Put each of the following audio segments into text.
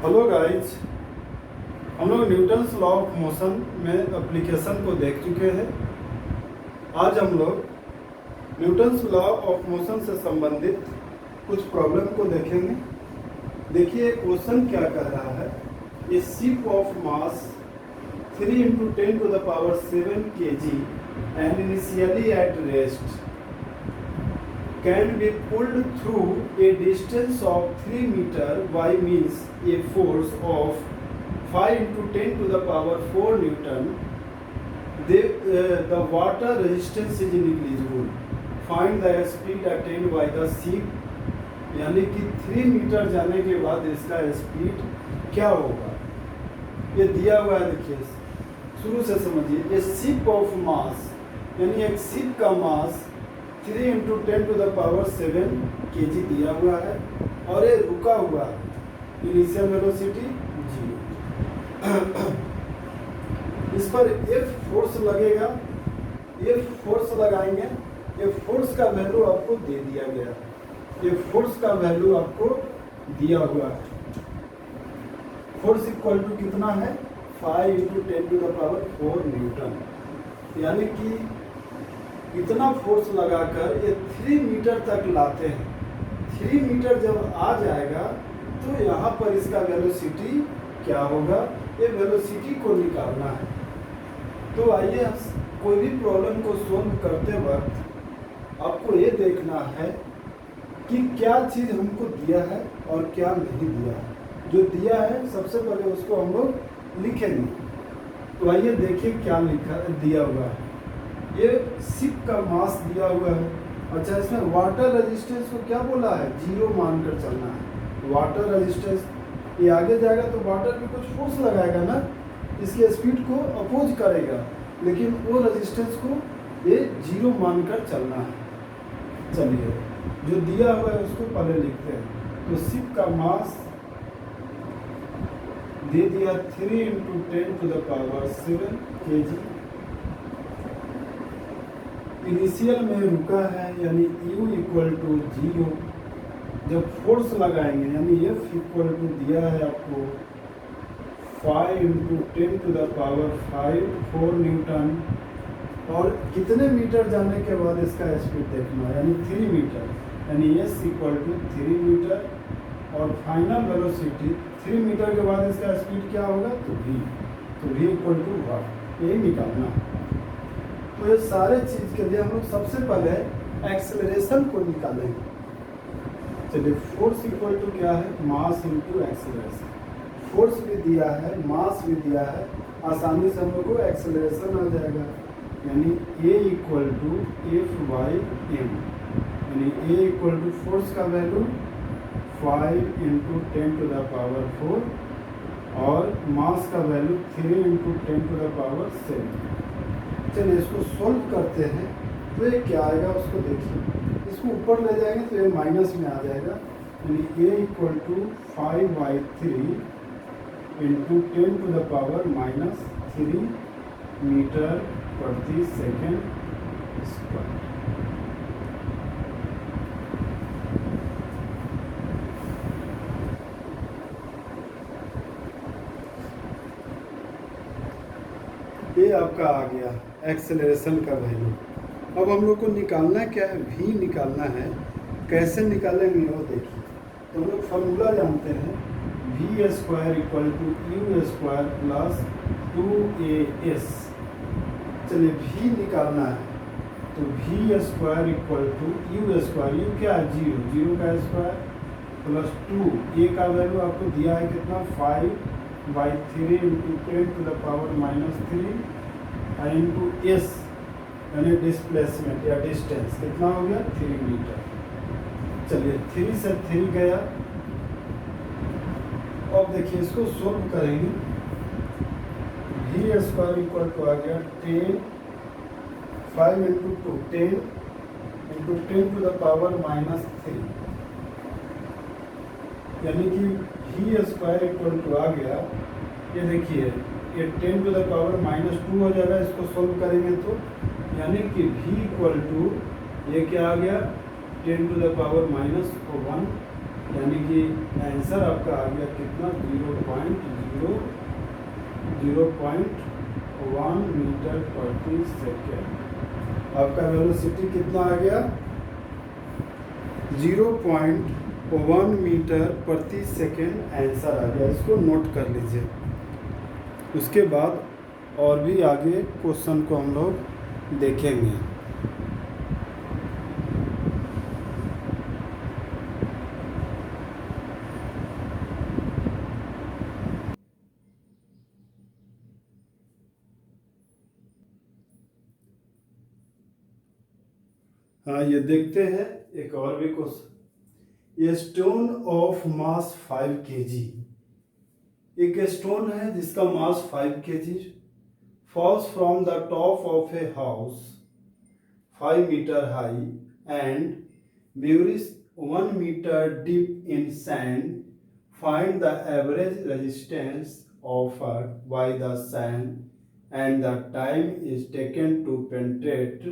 Hello guys, हम लोग Newton's law of motion में एप्लीकेशन को देख चुके हैं। आज हम लोग न्यूटन्स लॉ ऑफ मोशन से संबंधित कुछ प्रॉब्लम को देखेंगे। देखिए क्वेश्चन क्या कह रहा है। ए ship of mass 3 × 10⁻7 kg and initially at rest can be pulled through a distance of 3 meter by means a force of 5 × 10⁴ Newton. The water resistance is negligible. Find the speed attained by the ship. यानी कि 3 metre जाने के बाद इसका speed क्या होगा, ये दिया हुआ है। देखिए शुरू से समझिए। ए शिप ऑफ मास यानी एक शिप का मास 3 × 10⁻7 kg दिया हुआ है और ये रुका हुआ है। Initial velocity 0। इस पर F फोर्स लगेगा। ये फोर्स लगाएंगे। ये फोर्स का वैल्यू आपको दे दिया गया। ये फोर्स का वैल्यू आपको दिया हुआ है। फोर्स इक्वल टू कितना है? 5 × 10⁴ न्यूटन। यानी कि इतना फोर्स लगाकर ये 3 मीटर तक लाते हैं। 3 मीटर जब आ जाएगा तो यहाँ पर इसका वेलोसिटी क्या होगा, ये वेलोसिटी को निकालना है। तो आइए कोई भी प्रॉब्लम को सोल्व करते वक्त आपको ये देखना है कि क्या चीज़ हमको दिया है और क्या नहीं दिया है। जो दिया है सबसे पहले उसको हम लोग लिखेंगे। तो आइए देखिए क्या लिखा दिया हुआ है। ये शिप का मास दिया हुआ है। अच्छा, इसमें वाटर रेजिस्टेंस को क्या बोला है? 0 मानकर चलना है। वाटर रेजिस्टेंस ये आगे जाएगा तो वाटर भी कुछ फोर्स लगाएगा ना, इसकी स्पीड को अपोज करेगा, लेकिन वो रेजिस्टेंस को ये 0 मानकर चलना है। चलिए जो दिया हुआ है उसको पहले लिखते हैं। तो शिप का मास दे दिया 3 × 10⁻7 kg। इनिशियल में रुका है यानी U = 0। जब फोर्स लगाएंगे यानी F = दिया है आपको 5 × 10⁵ 4 न्यूटन। और कितने मीटर जाने के बाद इसका स्पीड देखना है, यानी 3 मीटर, यानी S = 3 मीटर। और फाइनल वेलोसिटी 3 मीटर के बाद इसका स्पीड क्या होगा? तो V = 1। यही निकालना है। तो ये सारे चीज़ के लिए हम लोग सबसे पहले एक्सेलरेशन को निकालेंगे। चलिए फोर्स इक्वल टू क्या है? मास × एक्सेलरेशन। फोर्स भी दिया है, मास भी दिया है, आसानी से हम लोग को एक्सेलरेशन आ जाएगा। यानी A = F/m। यानी A = फोर्स का वैल्यू 5 × 10⁴ और मास का वैल्यू 3 × 10⁻7। चलिए इसको सोल्व करते हैं। तो ये क्या आएगा उसको देखिए। इसको ऊपर ले जाएंगे तो ये माइनस में आ जाएगा। यानी A = 5/3 × 10⁻³ मीटर प्रति सेकेंड स्क्वायर। ये आपका आ गया एक्सेलरेशन का वैल्यू। अब हम लोग को निकालना क्या है? V निकालना है। कैसे निकालेंगे वो देखिए। तो हम लोग फार्मूला जानते हैं, V² = U² + 2AS। चलिए V निकालना है तो V² = U²। U क्या है? 0 का स्क्वायर प्लस 2। A का वैल्यू आपको दिया है कितना? 5/3 × 10⁻³ × S यानी डिस्प्लेसमेंट या डिस्टेंस कितना हो गया? 3 मीटर। चलिए 3 से 3 गया। अब देखिए इसको सोल्व करेंगे। V² = आ गया 10 5 × 2 10 × 10⁻³ यानी कि V² आ गया। ये देखिए ये 10⁻² हो जाएगा। इसको सोल्व करेंगे तो यानी कि V = ये क्या आ गया? 10⁻⁻1 यानी कि आंसर आपका आ गया कितना 0.1 मीटर प्रति सेकेंड। आपका वेलोसिटी कितना आ गया 0.1 मीटर प्रति सेकेंड आंसर आ गया। इसको नोट कर लीजिए। उसके बाद और भी आगे क्वेश्चन को हम लोग देखेंगे। हाँ, ये देखते हैं एक और भी क्वेश्चन। ये स्टोन ऑफ मास 5 kg, एक स्टोन है जिसका मास 5 kg falls from the top of a house 5 meter high and buries 1 meter deep in sand. Find the average resistance offered by the sand and the time is taken to penetrate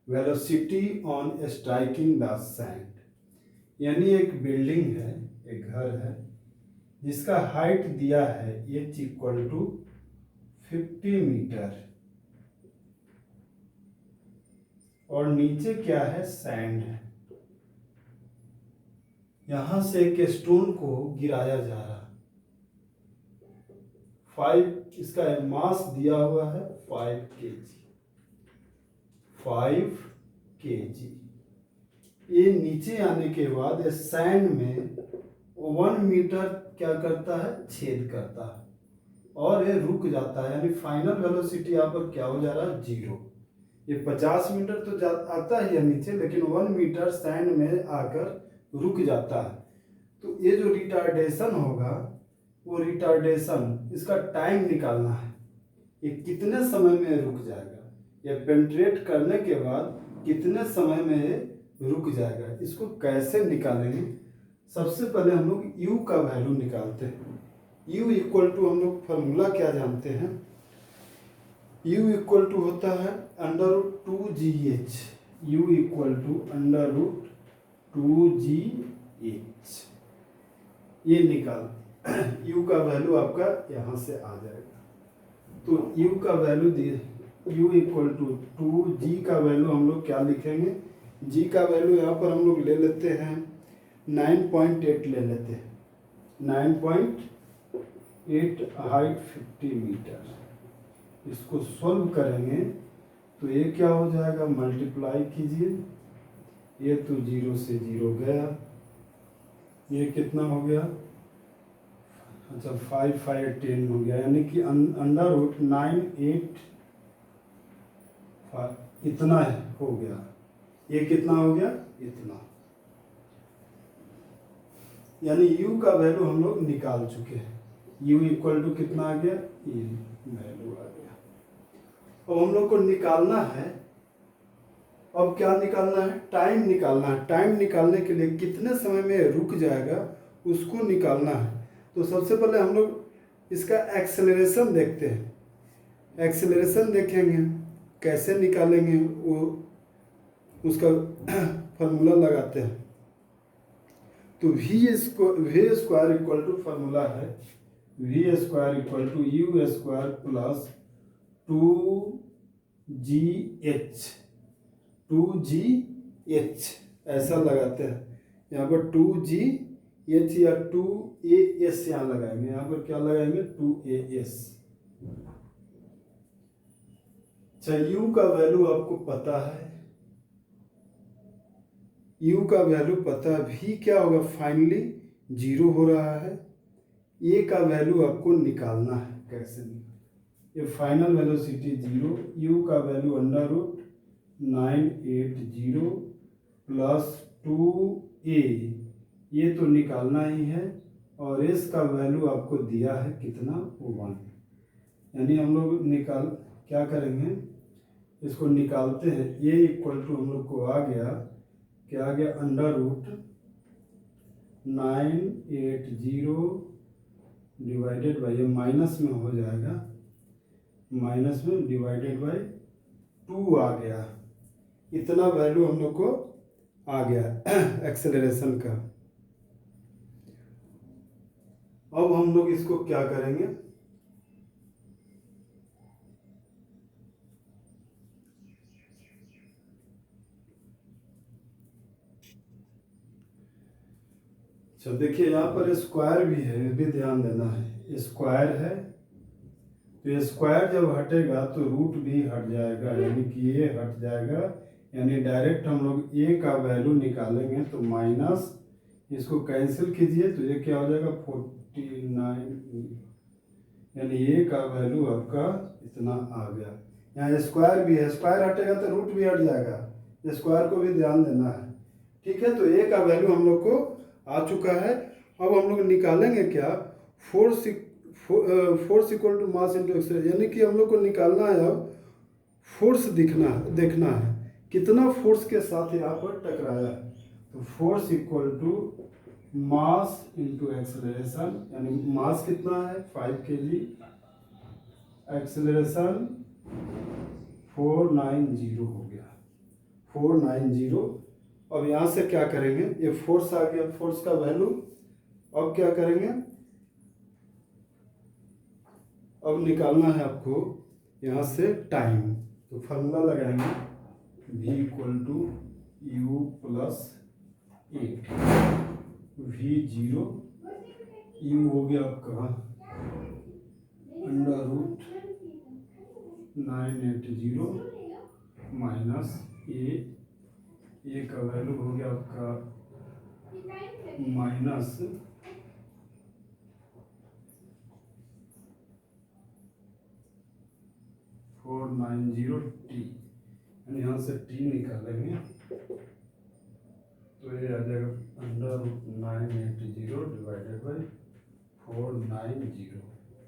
velocity on striking the sand. यानी एक building है, एक घर है जिसका height दिया है h equal to 50 metre और नीचे क्या है सैंड है। यहां से एक स्टोन को गिराया जा रहा है 5, इसका मास दिया हुआ है 5 kg। ये नीचे आने के बाद सैंड में 1 मीटर क्या करता है, छेद करता है और ये रुक जाता है। यानी फाइनल वेलोसिटी यहाँ पर क्या हो जा रहा है 0। ये 50 मीटर तो आता है नीचे, लेकिन 1 मीटर सैंड में आकर रुक जाता है। तो ये जो रिटार्डेशन होगा वो रिटार्डेशन, इसका टाइम निकालना है, ये कितने समय में रुक जाएगा, ये पेंट्रेट करने के बाद कितने समय में ये रुक जाएगा। इसको कैसे निकालेंगे, सबसे पहले हम लोग u का वैल्यू निकालते हैं। u इक्वल टू हम लोग फार्मूला क्या जानते हैं, u इक्वल टू होता है √2gh, u equal to √2gh। ये निकाल u का वैल्यू आपका यहाँ से आ जाएगा। तो u का वैल्यू दिए, u इक्वल टू 2g का वैल्यू हम लोग क्या लिखेंगे, g का वैल्यू यहाँ पर हम लोग ले लेते हैं 9.8 ले लेते हैं, 9.8 हाइट 50 मीटर। इसको सॉल्व करेंगे तो ये क्या हो जाएगा, मल्टीप्लाई कीजिए, ये तो 0 से 0 गया, ये कितना हो गया, अच्छा 5 5 10 हो गया, यानी कि √985 इतना हो गया। ये कितना हो गया, इतना। यानी u का वैल्यू हम लोग निकाल चुके हैं। u इक्वल टू कितना आ गया, ये वैल्यू आ गया। अब हम लोग को निकालना है, अब क्या निकालना है, टाइम निकालना है। टाइम निकालने के लिए कितने समय में रुक जाएगा उसको निकालना है। तो सबसे पहले हम लोग इसका एक्सेलरेशन देखते हैं। एक्सेलरेशन देखेंगे कैसे निकालेंगे, वो उसका फार्मूला लगाते हैं। तो v square equal to formula है v square equal to u square plus 2gh ऐसा लगाते हैं। यहाँ पर 2gh या 2as यहाँ लगाएंगे, यहाँ पर क्या लगाएंगे 2as। अच्छा, u का वैल्यू आपको पता है, u का वैल्यू पता है, v क्या होगा, फाइनली 0 हो रहा है। a का वैल्यू आपको निकालना है, कैसे निकाल, ये फाइनल वेलोसिटी 0, u का वैल्यू √980 प्लस 2a, ये तो निकालना ही है, और s का वैल्यू आपको दिया है कितना, 1। यानी हम लोग क्या करेंगे, इसको निकालते हैं। ये इक्वल टू हम लोग को आ गया, क्या आ गया, √980 डिवाइडेड बाई, ये माइनस में हो जाएगा, माइनस में डिवाइडेड बाई 2 आ गया। इतना वैल्यू हम लोग को आ गया एक्सेलरेशन का। अब हम लोग इसको क्या करेंगे, अच्छा देखिए यहाँ पर स्क्वायर भी है, ये भी ध्यान देना है, स्क्वायर है तो स्क्वायर जब हटेगा तो रूट भी हट जाएगा, यानी कि ये हट जाएगा, यानी डायरेक्ट हम लोग ए का वैल्यू निकालेंगे तो माइनस, इसको कैंसिल कीजिए तो ये क्या हो जाएगा 49, यानी ए का वैल्यू आपका इतना आ गया। यहाँ स्क्वायर भी है, स्क्वायर हटेगा तो रूट भी हट जाएगा, स्क्वायर को भी ध्यान देना है, ठीक है। तो ए का वैल्यू हम लोग को आ चुका है। अब हम लोग निकालेंगे क्या, force equal to mass into acceleration, यानी कि हम लोग को निकालना है अब फोर्स देखना है कितना फोर्स के साथ यहाँ पर टकराया है। तो force equal to mass into acceleration, यानी मास कितना है 5 kg, एक्सेलरेशन 490 हो गया, 490। अब यहाँ से क्या करेंगे, ये फोर्स आ गया, फोर्स का वैल्यू, अब क्या करेंगे, अब निकालना है आपको यहाँ से टाइम, तो फार्मूला लगाएंगे v equal to u plus a, v 0, u हो गया आपका अंडर रूट 980 माइनस ए का वैल्यू हो गया आपका माइनस 490t, यहाँ से t निकालेंगे तो ये आ जाएगा अंडर रूट 980 डिवाइडेड बाई 490,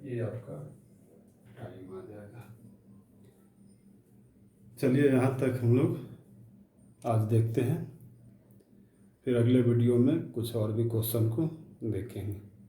ये आपका टाइम आ जाएगा। चलिए यहाँ तक हम लोग आज देखते हैं, फिर अगले वीडियो में कुछ और भी क्वेश्चन को देखेंगे।